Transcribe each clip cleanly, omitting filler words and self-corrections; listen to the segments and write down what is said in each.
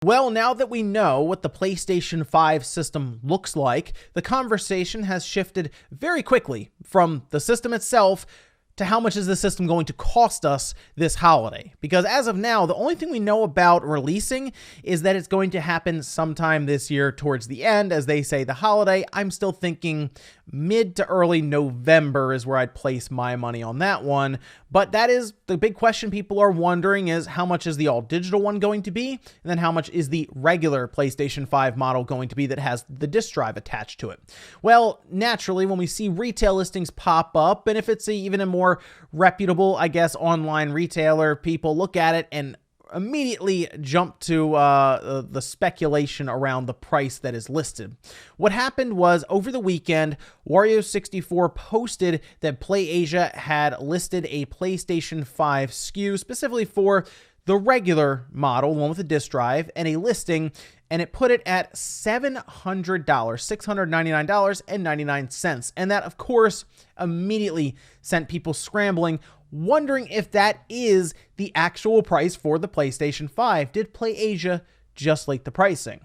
Well, now that we know what the PlayStation 5 system looks like, the conversation has shifted very quickly from the system itself to how much is the system going to cost us this holiday? Because as of now, the only thing we know about releasing is that it's going to happen sometime this year towards the end. As they say, the holiday, I'm still thinking mid to early November is where I'd place my money on that one. But that is the big question people are wondering is how much is the all digital one going to be? And then how much is the regular PlayStation 5 model going to be that has the disc drive attached to it? Well, naturally, when we see retail listings pop up, and if it's even a more reputable, I guess, online retailer, people look at it and immediately jump to the speculation around the price that is listed. What happened was over the weekend, Wario64 posted that PlayAsia had listed a PlayStation 5 SKU specifically for the regular model, one with a disc drive, and a listing, and it put it at $700, $699.99. And that, of course, immediately sent people scrambling, wondering if that is the actual price for the PlayStation 5. Did PlayAsia just leak the pricing?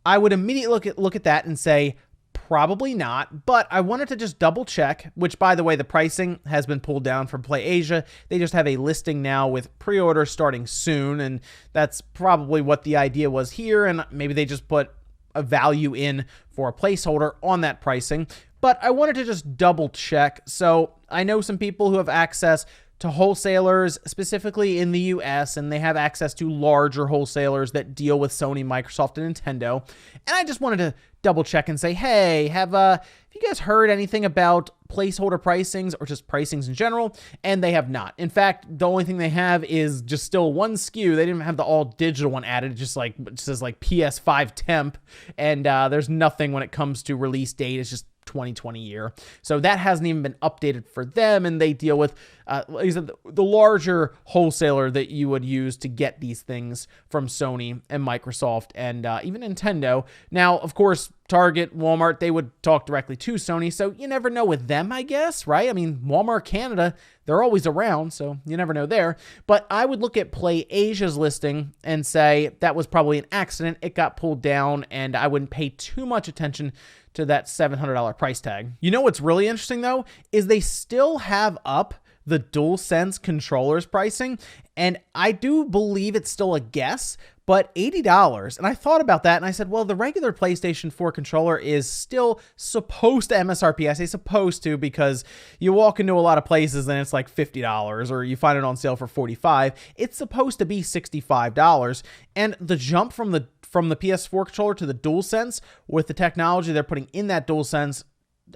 I would immediately look at that and say, probably not, but I wanted to just double check, which, by the way, the pricing has been pulled down from PlayAsia. They just have a listing now with pre-order starting soon, and that's probably what the idea was here, and maybe they just put a value in for a placeholder on that pricing. But I wanted to just double check. So I know some people who have access to wholesalers, specifically in the US, and they have access to larger wholesalers that deal with Sony, Microsoft, and Nintendo. And I just wanted to double check and say, hey, have you guys heard anything about placeholder pricings or just pricings in general? And they have not. In fact, the only thing they have is just still one SKU. They didn't have the all digital one added. It just says like PS5 temp, and there's nothing when it comes to release date. It's just 2020 year. So that hasn't even been updated for them, and they deal with like I said, the larger wholesaler that you would use to get these things from Sony and Microsoft and even Nintendo. Now, of course, Target, Walmart, they would talk directly to Sony, so you never know with them, I guess, right? I mean, Walmart Canada, they're always around, so you never know there. But I would look at PlayAsia's listing and say that was probably an accident. It got pulled down, and I wouldn't pay too much attention to that $700 price tag. You know what's really interesting, though, is they still have up the DualSense controllers pricing, and I do believe it's still a guess, but $80. And I thought about that, and I said, well, the regular PlayStation 4 controller is still supposed to MSRP. I say supposed to because you walk into a lot of places and it's like $50, or you find it on sale for $45. It's supposed to be $65. And the jump from the PS4 controller to the DualSense with the technology they're putting in that DualSense,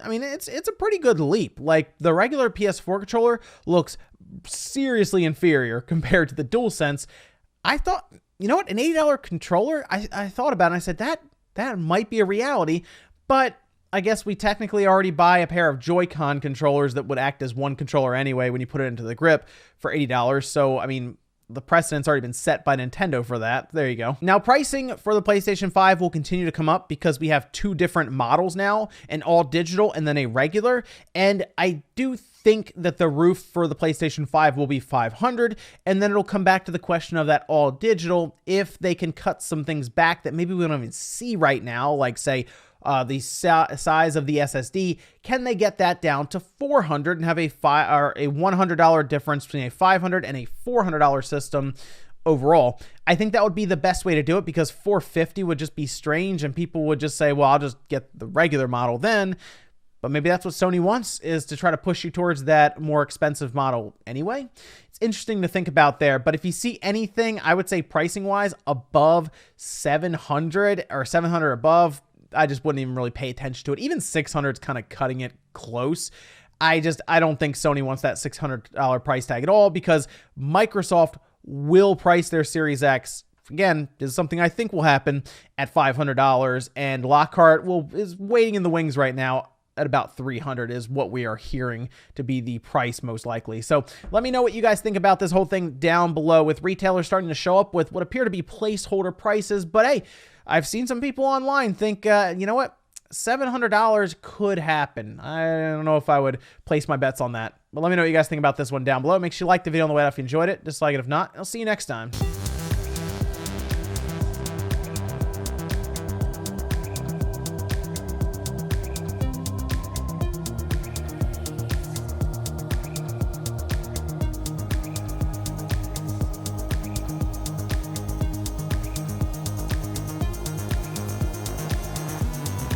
I mean, it's a pretty good leap. Like, the regular PS4 controller looks seriously inferior compared to the DualSense. I thought, you know what, an $80 controller, I thought about it and I said, that might be a reality, but I guess we technically already buy a pair of Joy-Con controllers that would act as one controller anyway when you put it into the grip for $80. So, I mean, the precedent's already been set by Nintendo for that. There you go. Now, pricing for the PlayStation 5 will continue to come up because we have two different models now, an all digital and then a regular. And I do think that the roof for the PlayStation 5 will be $500, and then it'll come back to the question of that all digital, if they can cut some things back that maybe we don't even see right now, like say the size of the SSD. Can they get that down to $400 and have a $100 difference between a $500 and a $400 system overall? I think that would be the best way to do it, because $450 would just be strange and people would just say, well, I'll just get the regular model then. But maybe that's what Sony wants, is to try to push you towards that more expensive model anyway. It's interesting to think about there. But if you see anything, I would say pricing wise above 700 or 700 above, I just wouldn't even really pay attention to it. Even 600 is kind of cutting it close. I don't think Sony wants that $600 price tag at all, because Microsoft will price their Series X. Again, this is something I think will happen at $500, and Lockhart is waiting in the wings right now at about $300 is what we are hearing to be the price most likely. So let me know what you guys think about this whole thing down below, with retailers starting to show up with what appear to be placeholder prices. But hey, I've seen some people online think, you know what, $700 could happen. I don't know if I would place my bets on that. But let me know what you guys think about this one down below. Make sure you like the video on the way up if you enjoyed it. Dislike it if not. I'll see you next time.